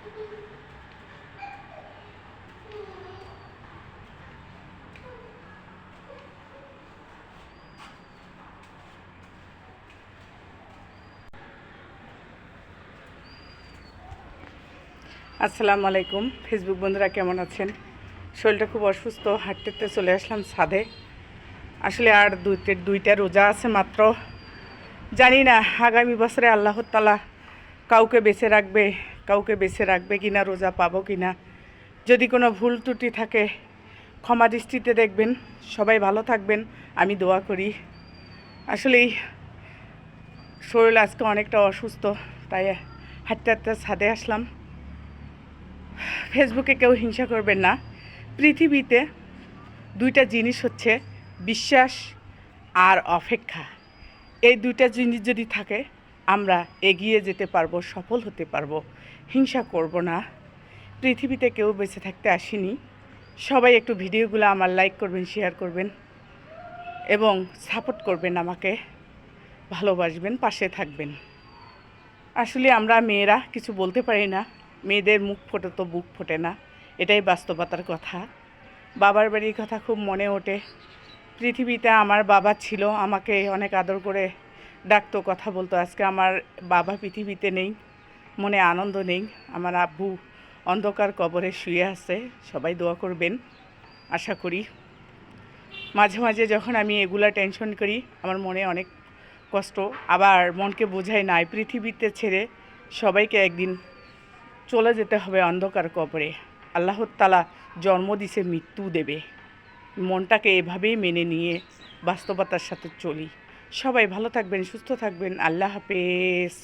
আসসালামু আলাইকুম ফেসবুক বন্ধুরা, কেমন আছেন? শরীরটা খুব অসুস্থ, হাঁটতে চলে আসলাম ছাদে। আসলে আর দুইটা রোজা আছে মাত্র। জানি না আগামী বছরে আল্লাহ তাআলা কাউকে বেঁচে রাখবে কিনা, রোজা পাবো কিনা। যদি কোনো ভুল ত্রুটি থাকে ক্ষমা দৃষ্টিতে দেখবেন। সবাই ভালো থাকবেন, আমি দোয়া করি। আসলেই শরীর আজকে অনেকটা অসুস্থ, তাই হাঁটতে ছাদে আসলাম। ফেসবুকে কেউ হিংসা করবেন না। পৃথিবীতে দুইটা জিনিস হচ্ছে বিশ্বাস আর অপেক্ষা। এই দুইটা জিনিস যদি থাকে আমরা এগিয়ে যেতে পারবো, সফল হতে পারবো। হিংসা করব না। পৃথিবীতে কেউ বেঁচে থাকতে আসেনি। সবাই একটু ভিডিওগুলো আমার লাইক করবেন, শেয়ার করবেন এবং সাপোর্ট করবেন, আমাকে ভালোবাসবেন, পাশে থাকবেন। আসলে আমরা মেয়েরা কিছু বলতে পারি না। মেয়েদের মুখ ফোটে তো বুক ফোটে না, এটাই বাস্তবতার কথা। বাবার বাড়ির কথা খুব মনে ওঠে। পৃথিবীতে আমার বাবা ছিল, আমাকে অনেক আদর করে ডাকতো, কথা বলতো। আজকে আমার বাবা পৃথিবীতে নেই, মনে আনন্দ নেই। আমার আব্বু অন্ধকার কবরে শুয়ে আছে। সবাই দোয়া করবেন, আশা করি। মাঝে মাঝে যখন আমি এগুলা টেনশন করি, আমার মনে অনেক কষ্ট। আবার মনকে বোঝাই নাই পৃথিবীতে ছেড়ে সবাইকে একদিন চলে যেতে হবে অন্ধকার কবরে। আল্লাহ তাআলা জন্ম দিছে, মৃত্যু দেবে। মনটাকে এভাবেই মেনে নিয়ে বাস্তবতার সাথে চলি। সবাই ভালো থাকবেন, সুস্থ থাকবেন। আল্লাহ হাফেজ।